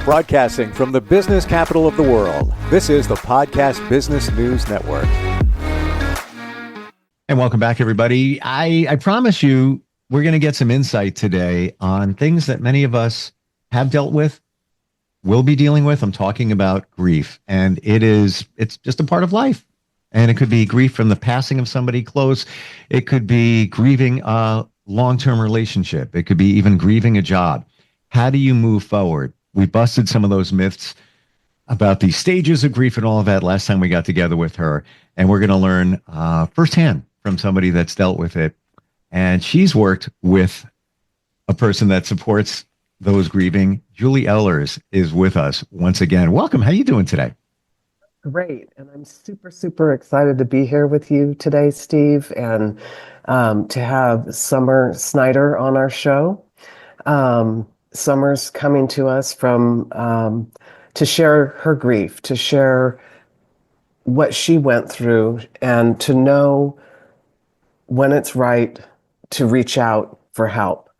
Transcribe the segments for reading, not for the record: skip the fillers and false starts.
Broadcasting from the business capital of the world, this is the Podcast Business News Network. And welcome back, everybody. I promise you, we're going to get some insight today on things that many of us have dealt with, will be dealing with. I'm talking about grief, and it's just a part of life. And it could be grief from the passing of somebody close. It could be grieving a long-term relationship. It could be even grieving a job. How do you move forward? We busted some of those myths about the stages of grief and all of that last time we got together with her. And we're going to learn firsthand from somebody that's dealt with it. And she's worked with a person that supports those grieving. Julie Ehlers is with us once again. Welcome. How are you doing today? Great. And I'm super, super excited to be here with you today, Steve, and to have Summer Snyder on our show. Summer's coming to us from to share her grief, to share what she went through, and to know when it's right to reach out for help.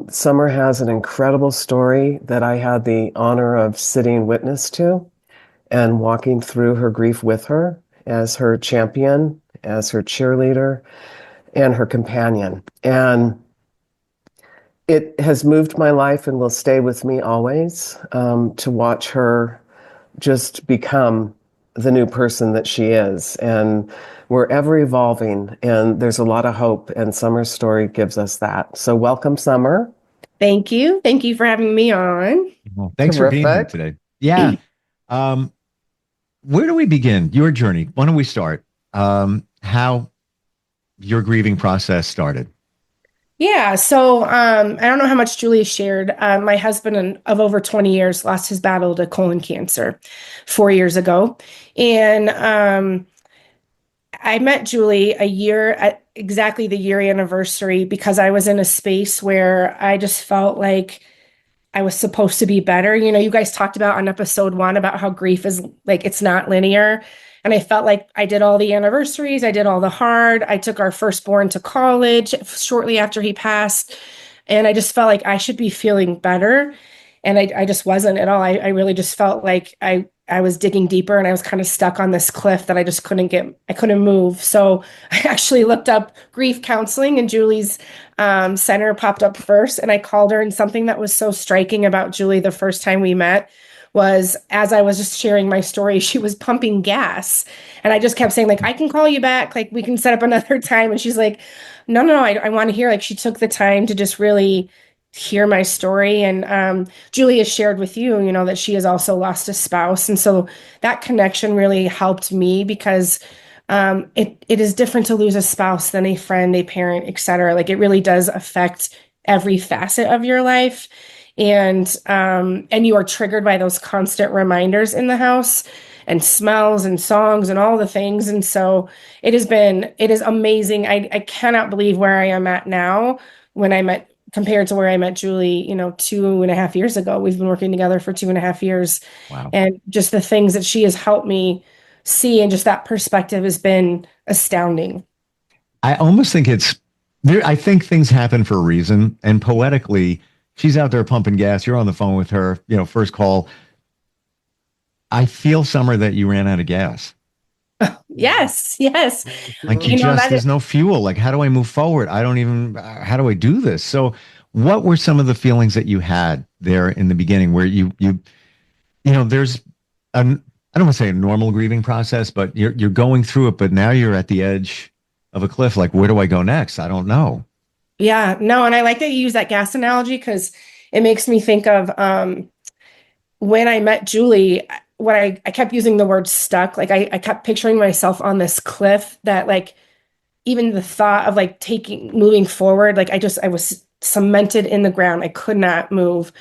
Summer has an incredible story that I had the honor of sitting witness to and walking through her grief with her as her champion, as her cheerleader, and her companion. And it has moved my life and will stay with me always, to watch her just become the new person that she is. And we're ever evolving, and there's a lot of hope, and Summer's story gives us that. So welcome, Summer. Thank you. Thank you for having me on. Well, thanks for being here today. Yeah. Where do we begin? Your journey. Why don't we start? How your grieving process started? Yeah. So I don't know how much Julie shared. My husband of over 20 years lost his battle to colon cancer 4 years ago. And I met Julie at exactly the year anniversary because I was in a space where I just felt like I was supposed to be better. You know, you guys talked about on episode 1 about how grief is like, it's not linear. And I felt like I did all the anniversaries. I did all the hard. I took our firstborn to college shortly after he passed. And I just felt like I should be feeling better. And I just wasn't at all. I really just felt like I was digging deeper, and I was kind of stuck on this cliff that I just couldn't move. So I actually looked up grief counseling, and Julie's center popped up first. And I called her, and something that was so striking about Julie the first time we met was, as I was just sharing my story, she was pumping gas. And I just kept saying, like, I can call you back. Like, we can set up another time. And she's like, no, I want to hear. Like, she took the time to just really hear my story. And Julie has shared with you, you know, that she has also lost a spouse. And so that connection really helped me because it is different to lose a spouse than a friend, a parent, et cetera. Like, it really does affect every facet of your life. And you are triggered by those constant reminders in the house and smells and songs and all the things. And so it is amazing. I cannot believe where I am at now compared to where I met Julie, 2.5 years ago. We've been working together for 2.5 years. Wow. And just the things that she has helped me see, and just that perspective has been astounding. I almost think I think things happen for a reason. And poetically, she's out there pumping gas. You're on the phone with her, first call. I feel, Summer, that you ran out of gas. Yes. Like there's no fuel. Like, how do I move forward? How do I do this? So what were some of the feelings that you had there in the beginning where there's I don't want to say a normal grieving process, but you're going through it, but now you're at the edge of a cliff. Like, where do I go next? I don't know. Yeah, no. And I like that you use that gas analogy because it makes me think of when I met Julie, when I kept using the word stuck. Like I kept picturing myself on this cliff that, like, even the thought of like moving forward, like I was cemented in the ground. I could not move.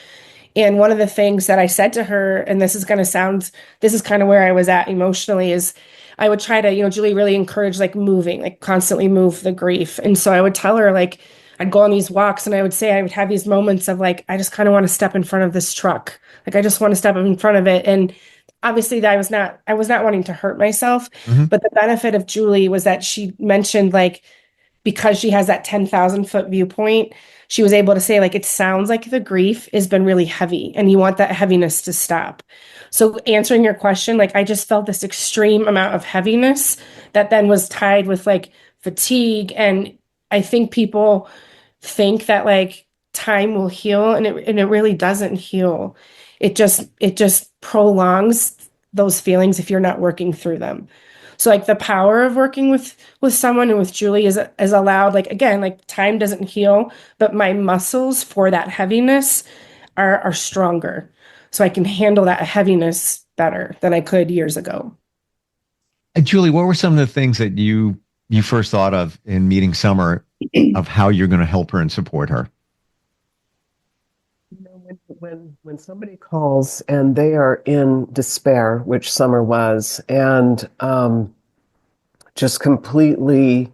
And one of the things that I said to her, and this is kind of where I was at emotionally, is I would try to, Julie really encouraged like moving, like constantly move the grief. And so I would tell her, like, I'd go on these walks and I would have these moments of like, I just kind of want to step in front of this truck. Like, I just want to step in front of it. And obviously I was not wanting to hurt myself, but the benefit of Julie was that she mentioned, like, because she has that 10,000-foot viewpoint, she was able to say, like, it sounds like the grief has been really heavy and you want that heaviness to stop. So answering your question, like, I just felt this extreme amount of heaviness that then was tied with like fatigue. And I think people think that like time will heal, and it really doesn't heal. It just prolongs those feelings if you're not working through them. So like the power of working with someone and with Julie is allowed, like, again, like time doesn't heal, but my muscles for that heaviness are stronger. So I can handle that heaviness better than I could years ago. Julie, what were some of the things that you first thought of in meeting Summer of how you're going to help her and support her? You know, when somebody calls and they are in despair, which Summer was, and just completely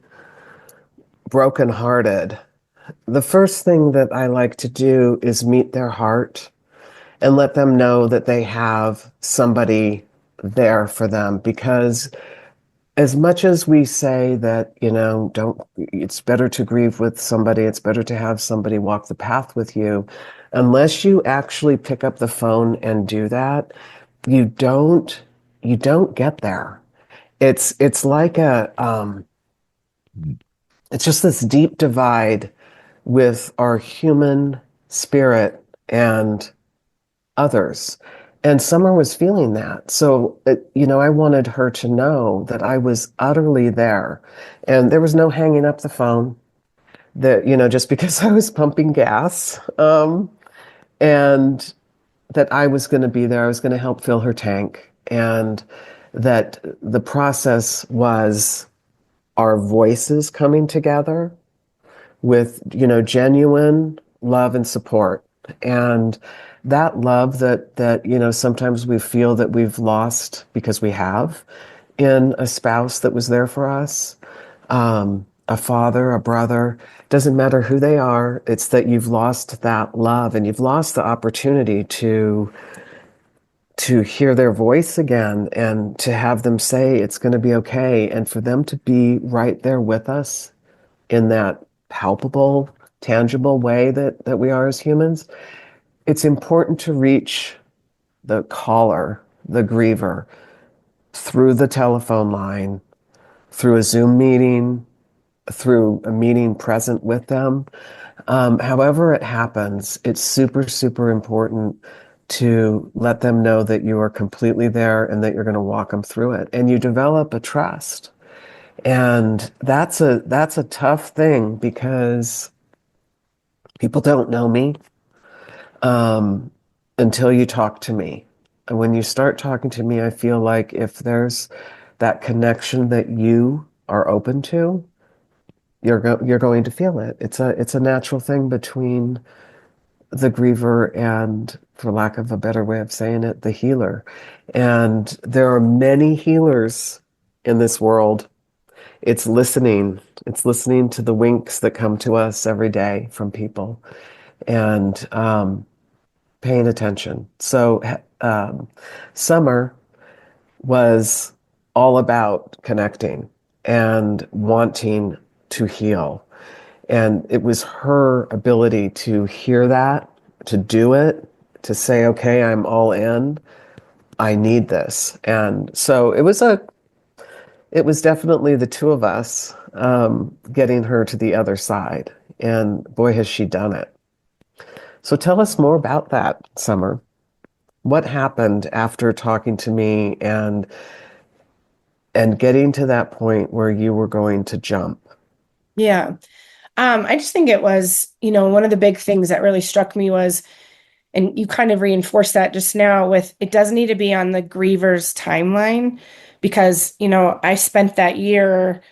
brokenhearted, the first thing that I like to do is meet their heart and let them know that they have somebody there for them. Because as much as we say that, you know, it's better to grieve with somebody, it's better to have somebody walk the path with you, unless you actually pick up the phone and do that, you don't get there. It's like it's just this deep divide with our human spirit and others. And Summer was feeling that. So, you know, I wanted her to know that I was utterly there. And there was no hanging up the phone, that, you know, just because I was pumping gas, and that I was going to be there. I was going to help fill her tank. And that the process was our voices coming together with, you know, genuine love and support. And that love that, you know, sometimes we feel that we've lost because we have in a spouse that was there for us, a father, a brother, doesn't matter who they are. It's that you've lost that love and you've lost the opportunity to hear their voice again and to have them say it's going to be okay, and for them to be right there with us in that palpable, tangible way that we are as humans. It's important to reach the caller, the griever, through the telephone line, through a Zoom meeting, through a meeting present with them. However it happens, it's super, super important to let them know that you are completely there and that you're going to walk them through it. And you develop a trust. And that's a tough thing, because people don't know me until you talk to me. And when you start talking to me, I feel like if there's that connection that you are open to, you're going to feel it. It's a natural thing between the griever and, for lack of a better way of saying it, the healer. And there are many healers in this world. It's listening to the winks that come to us every day from people, and paying attention. So Summer was all about connecting and wanting to heal. And it was her ability to hear that, to do it, to say, okay, I'm all in. I need this. And so it was definitely the two of us getting her to the other side. And boy, has she done it. So tell us more about that, Summer. What happened after talking to me and getting to that point where you were going to jump? Yeah. I just think it was, you know, one of the big things that really struck me was, and you kind of reinforced that just now with, it does need to be on the griever's timeline, because, you know, I spent that year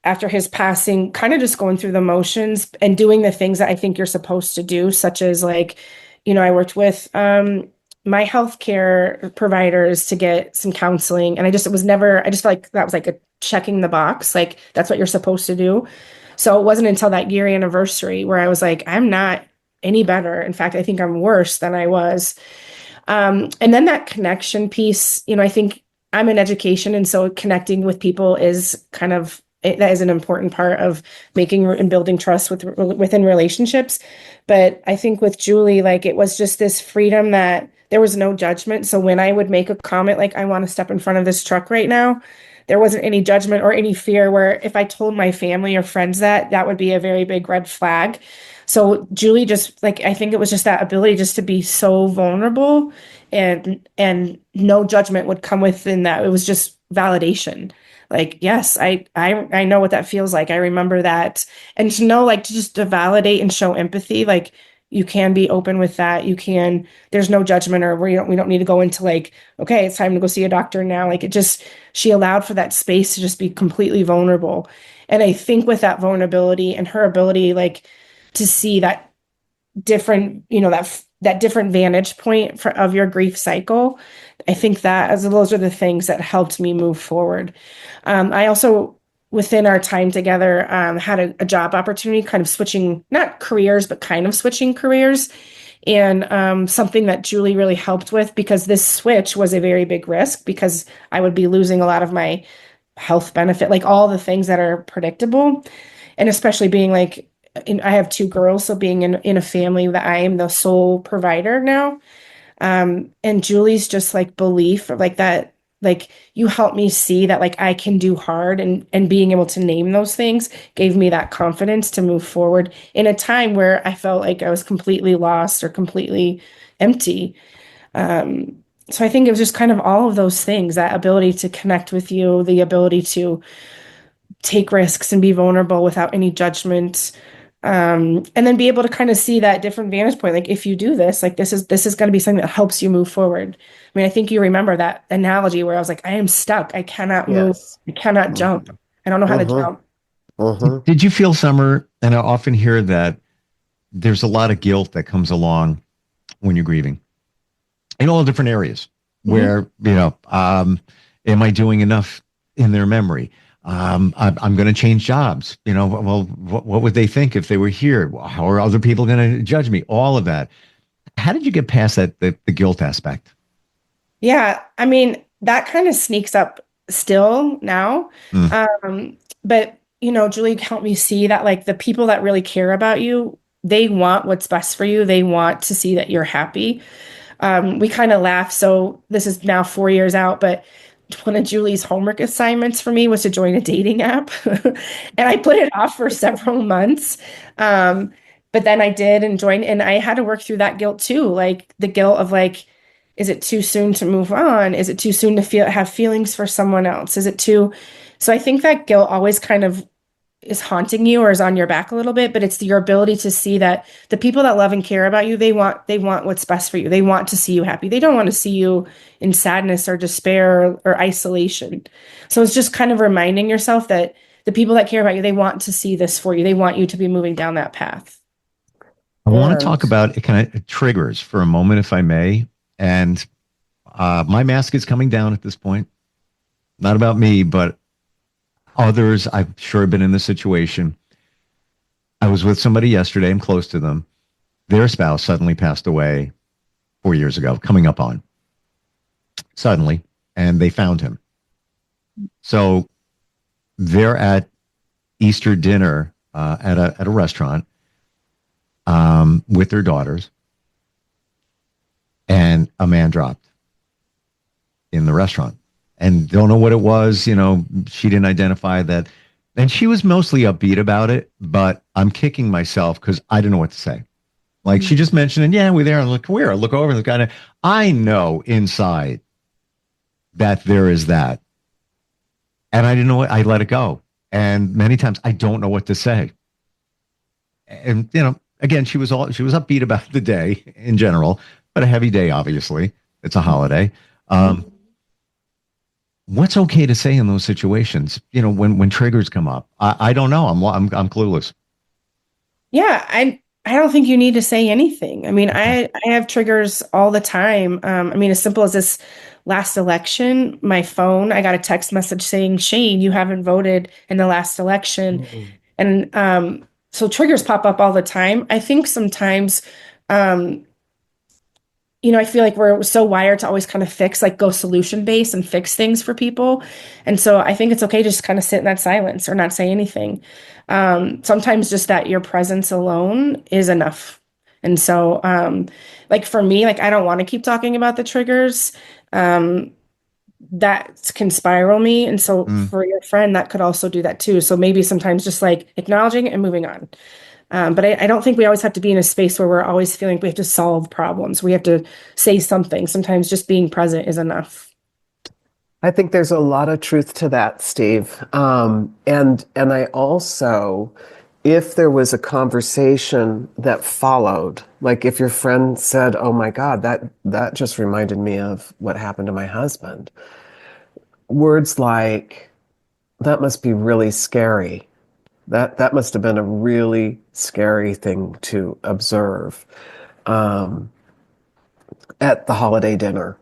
after his passing kind of just going through the motions and doing the things that I think you're supposed to do, such as like, you know, I worked with my healthcare providers to get some counseling. And I just felt like that was like a checking the box, like that's what you're supposed to do. So it wasn't until that year anniversary where I was like, I'm not any better. In fact, I think I'm worse than I was. And then that connection piece, you know, I think I'm in education. And so connecting with people is kind of that is an important part of making and building trust within relationships. But I think with Julie, like it was just this freedom that there was no judgment. So when I would make a comment like, I want to step in front of this truck right now, there wasn't any judgment or any fear, where if I told my family or friends that would be a very big red flag. So Julie just like, I think it was just that ability just to be so vulnerable, and no judgment would come within that. It was just validation. Like, yes, I know what that feels like. I remember that. And to know, like, to validate and show empathy, like you can be open with that. You can, there's no judgment, or we don't need to go into like, okay, it's time to go see a doctor now. Like it just, she allowed for that space to just be completely vulnerable. And I think with that vulnerability and her ability, like to see that different, that different vantage point of your grief cycle, I think that as those are the things that helped me move forward. I also, within our time together, had a job opportunity, kind of switching, not careers, but kind of switching careers. And something that Julie really helped with, because this switch was a very big risk, because I would be losing a lot of my health benefit, like all the things that are predictable. And especially being like, I have two girls, so being in a family that I am the sole provider now. And Julie's just like belief, like that, like you helped me see that like I can do hard, and being able to name those things gave me that confidence to move forward in a time where I felt like I was completely lost or completely empty. So I think it was just kind of all of those things, that ability to connect with you, the ability to take risks and be vulnerable without any judgment. And then be able to kind of see that different vantage point. Like if you do this, like this is going to be something that helps you move forward. I mean, I think you remember that analogy where I was like, I am stuck. I cannot move. Yes. I cannot jump. I don't know how to jump. Did you feel, Summer, and I often hear that there's a lot of guilt that comes along when you're grieving in all different areas where, am I doing enough in their memory? I'm going to change jobs. Well, what would they think if they were here? How are other people going to judge me? All of that. How did you get past that, the guilt aspect? Yeah. I mean, that kind of sneaks up still now. But, Julie helped me see that like the people that really care about you, they want what's best for you. They want to see that you're happy. We kind of laugh. So this is now 4 years out, but one of Julie's homework assignments for me was to join a dating app. And I put it off for several months. But then I did and joined, and I had to work through that guilt too. Like the guilt of like, is it too soon to move on? Is it too soon to have feelings for someone else? So I think that guilt always kind of is haunting you or is on your back a little bit, but it's your ability to see that the people that love and care about you, they want what's best for you. They want to see you happy. They don't want to see you in sadness or despair or isolation. So it's just kind of reminding yourself that the people that care about you, they want to see this for you. They want you to be moving down that path. I want to talk about kind of triggers for a moment, if I may. And my mask is coming down at this point. Not about me, but others, I'm sure, have been in this situation. I was with somebody yesterday. I'm close to them. Their spouse suddenly passed away 4 years ago, coming up on. Suddenly, and they found him. So they're at Easter dinner at a restaurant with their daughters, and a man dropped in the restaurant. And don't know what it was, she didn't identify that. And she was mostly upbeat about it, but I'm kicking myself because I don't know what to say. Like she just mentioned, and yeah, we're there. And look, I look over and the guy. I know inside that there is that. And I didn't know what, I let it go. And many times I don't know what to say. And, again, she was upbeat about the day in general, but a heavy day, obviously. It's a holiday. What's okay to say in those situations? When triggers come up, I don't know. I'm clueless. Yeah, I don't think you need to say anything. I mean, I have triggers all the time. I mean, as simple as this last election, my phone, I got a text message saying, Shane, you haven't voted in the last election. And so triggers pop up all the time. I think sometimes I feel like we're so wired to always kind of fix, like go solution based and fix things for people. And so I think it's okay to just kind of sit in that silence or not say anything. Sometimes just that your presence alone is enough. And so, like for me, like I don't want to keep talking about the triggers. That can spiral me. And so Mm. for your friend, that could also do that too. So maybe sometimes just like acknowledging it and moving on. But I don't think we always have to be in a space where we're always feeling we have to solve problems. We have to say something. Sometimes just being present is enough. I think there's a lot of truth to that, Steve. And I also, if there was a conversation that followed, like if your friend said, "Oh my God, that just reminded me of what happened to my husband," words like, "That must be really scary. That must have been a really scary thing to observe at the holiday dinner."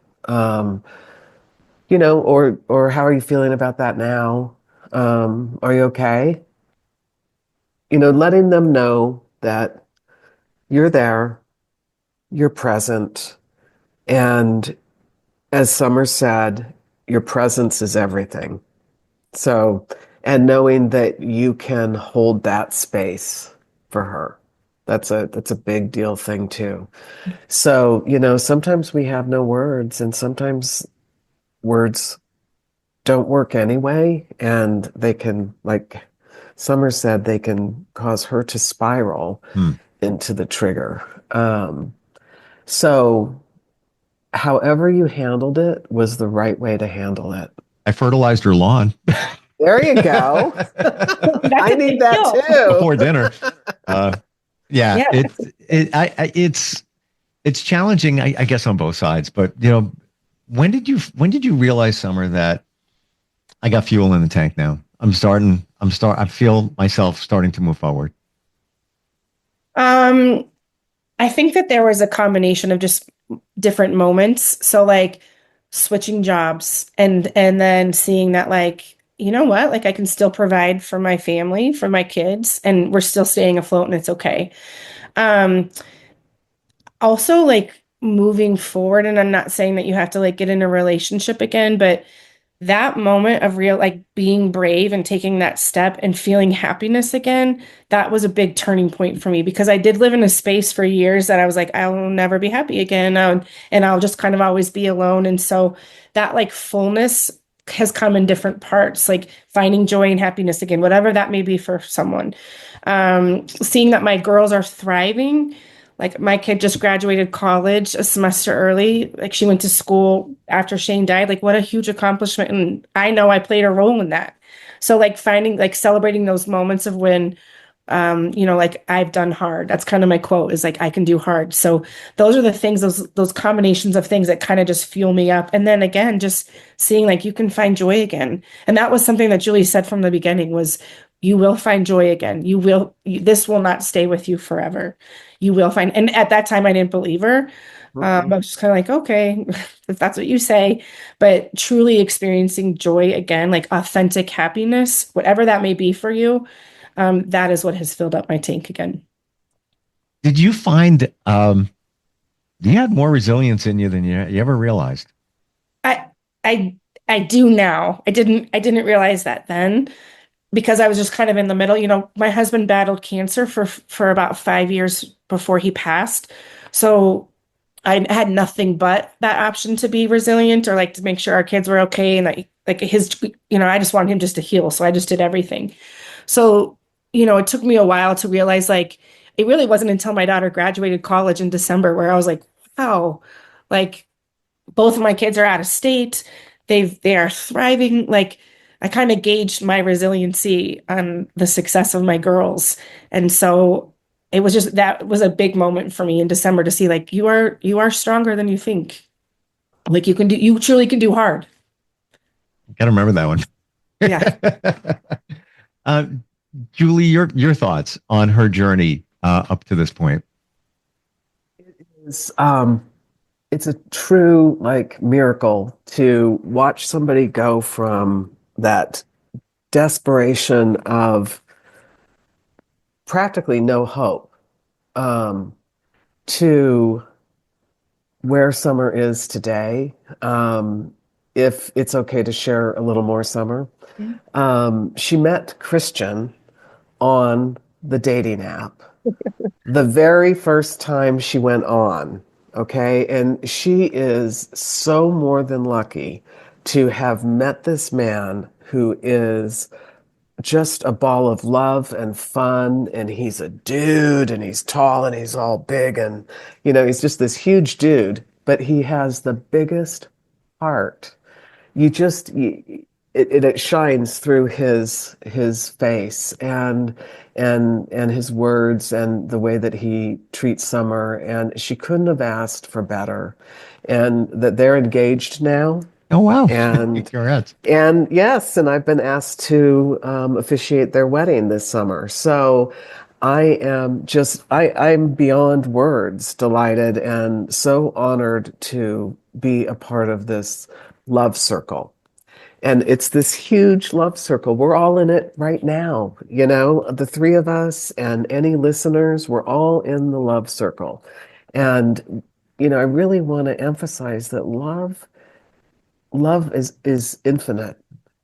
Or how are you feeling about that now? Are you okay? Letting them know that you're there, you're present, and as Summer said, your presence is everything. So, and knowing that you can hold that space for her. That's a big deal thing too. So, sometimes we have no words and sometimes words don't work anyway, and they can, like Summer said, they can cause her to spiral Mm. into the trigger. So however you handled it was the right way to handle it. I fertilized her lawn There you go. That's I a need big that deal. too. before dinner. Yeah, Yeah. it's challenging, I guess, on both sides. But when did you realize, Summer, that I got fuel in the tank now? I feel myself starting to move forward. Um, I think that there was a combination of just different moments. So like switching jobs and then seeing that like, you know what, like I can still provide for my family, for my kids, and we're still staying afloat and it's okay. Um, Also like moving forward, and I'm not saying that you have to like get in a relationship again, but that moment of real like being brave and taking that step and feeling happiness again, that was a big turning point for me because I did live in a space for years that I was like, I'll never be happy again. And I'll just kind of always be alone. And so that like fullness has come in different parts, like finding joy and happiness again, whatever that may be for someone. Seeing that my girls are thriving. Like my kid just graduated college a semester early. Like she went to school after Shane died. Like what a huge accomplishment. And I know I played a role in that. So like finding like celebrating those moments of when like I've done hard. That's kind of my quote is like I can do hard. So those are the things, those combinations of things that kind of just fuel me up. And then again, just seeing like you can find joy again. And that was something that Julie said from the beginning was you will find joy again. This will not stay with you forever. You will find, and at that time I didn't believe her. I was just kind of like, okay, if that's what you say, but truly experiencing joy again, like authentic happiness, whatever that may be for you, that is what has filled up my tank again. Did you find you had more resilience in you than you ever realized? I I I do now. I didn't realize that then because I was just kind of in the middle. My husband battled cancer for about 5 years before he passed. So I had nothing but that option to be resilient or like to make sure our kids were okay and like I just wanted him just to heal. So I just did everything. So, it took me a while to realize like it really wasn't until my daughter graduated college in December where I was like, wow, like both of my kids are out of state. They are thriving. Like I kind of gauged my resiliency on the success of my girls. And so it was just that was a big moment for me in December to see like you are stronger than you think. Like you truly can do hard. Gotta remember that one. Yeah. uh, Julie, your thoughts on her journey up to this point? It's, it's a true like miracle to watch somebody go from that desperation of practically no hope, to where Summer is today. If it's okay to share a little more, Summer. She met Christian on the dating app. The very first time she went on, okay? And she is so more than lucky to have met this man who is just a ball of love and fun, and he's a dude, and he's tall, and he's all big, and he's just this huge dude, but he has the biggest heart. It shines through his face and his words and the way that he treats Summer, and she couldn't have asked for better. And that they're engaged now. Oh, wow. And Congrats. and yes, and I've been asked to officiate their wedding this summer. So I'm beyond words delighted and so honored to be a part of this love circle. And it's this huge love circle. We're all in it right now. The three of us and any listeners, we're all in the love circle. And, I really want to emphasize that love is infinite.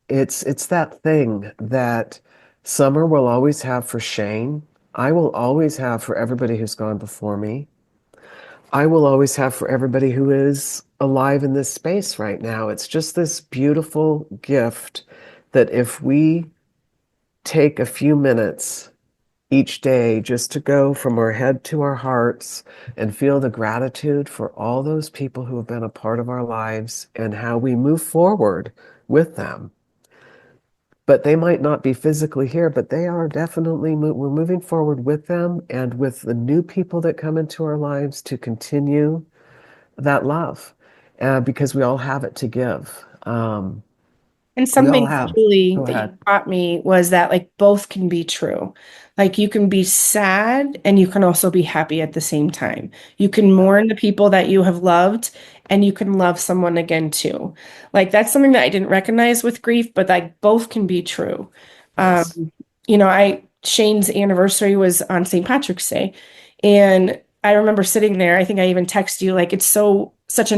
It's that thing that Summer will always have for Shane. I will always have for everybody who's gone before me. I will always have for everybody who is alive in this space right now. It's just this beautiful gift that if we take a few minutes each day just to go from our head to our hearts and feel the gratitude for all those people who have been a part of our lives and how we move forward with them. But they might not be physically here, but they are definitely, we're moving forward with them and with the new people that come into our lives to continue that love, because we all have it to give. And something Julie Go that ahead. you taught me was that like both can be true. Like you can be sad and you can also be happy at the same time. You can mourn the people that you have loved and you can love someone again too. Like that's something that I didn't recognize with grief, but like both can be true. Yes. Shane's anniversary was on St. Patrick's Day, and I remember sitting there. I think I even texted you like it's such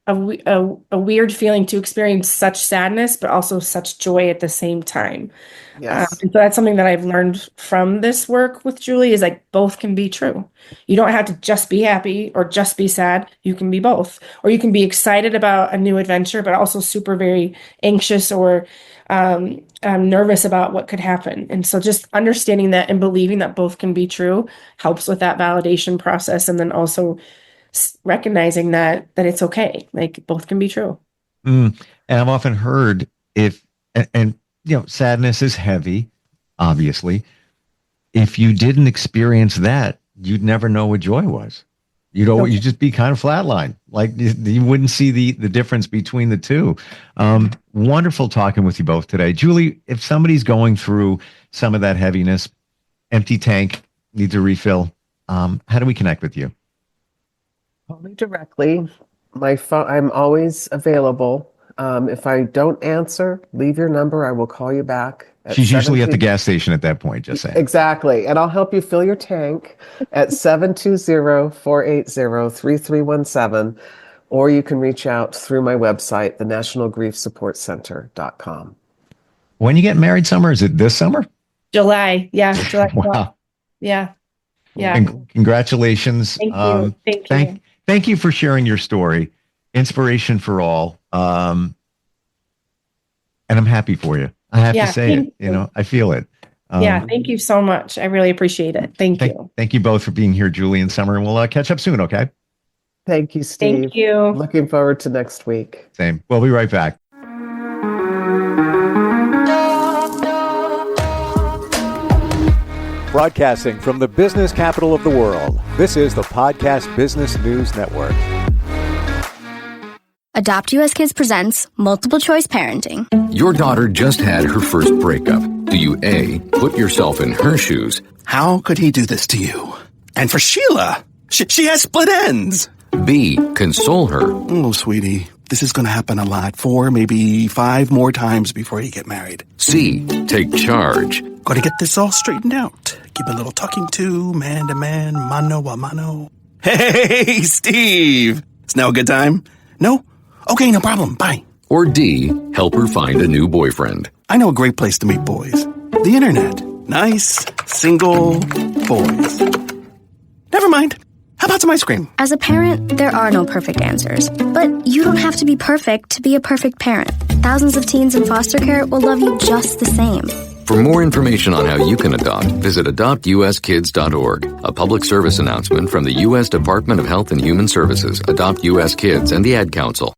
a weird feeling to experience such sadness, but also such joy at the same time. Yes. And so that's something that I've learned from this work with Julie is like both can be true. You don't have to just be happy or just be sad. You can be both, or you can be excited about a new adventure, but also super very anxious or nervous about what could happen. And so just understanding that and believing that both can be true helps with that validation process. And then also recognizing that it's okay. Like both can be true. And I've often heard sadness is heavy, obviously. If you didn't experience that, you'd never know what joy was. You'd just be kind of flatline. Like you wouldn't see the difference between the two. Wonderful talking with you both today. Julie, if somebody's going through some of that heaviness, empty tank, needs a refill, how do we connect with you? Call me directly. My phone, I'm always available. If I don't answer, leave your number. I will call you back. She's usually at the gas station at that point, just saying. Exactly. And I'll help you fill your tank at 720-480-3317. Or you can reach out through my website, the nationalgriefsupportcenter.com. When you get married, Summer, is it this summer? July. Yeah. July. Wow. Yeah. Yeah. And congratulations. Thank you. Thank you. Thank you for sharing your story. Inspiration for all. And I'm happy for you. I have to say it. I feel it. Thank you so much. I really appreciate it. Thank you. Thank you both for being here, Julie and Summer, and we'll catch up soon, okay? Thank you, Steve. Thank you. Looking forward to next week. Same. We'll be right back. Broadcasting from the business capital of the world, this is the Podcast Business News Network. Adopt US Kids presents Multiple Choice Parenting. Your daughter just had her first breakup. Do you A, put yourself in her shoes? How could he do this to you? And for Sheila, she has split ends. B, console her? Oh, sweetie, this is going to happen a lot. 4, maybe 5 more times before you get married. C, take charge? Got to get this all straightened out. Give a little talking to, man-to-man, mano a mano. Hey, Steve! Is now a good time? No? Okay, no problem. Bye. Or D, help her find a new boyfriend. I know a great place to meet boys. The internet. Nice, single boys. Never mind. How about some ice cream? As a parent, there are no perfect answers. But you don't have to be perfect to be a perfect parent. Thousands of teens in foster care will love you just the same. For more information on how you can adopt, visit adoptuskids.org. A public service announcement from the U.S. Department of Health and Human Services, Adopt U.S. Kids, and the Ad Council.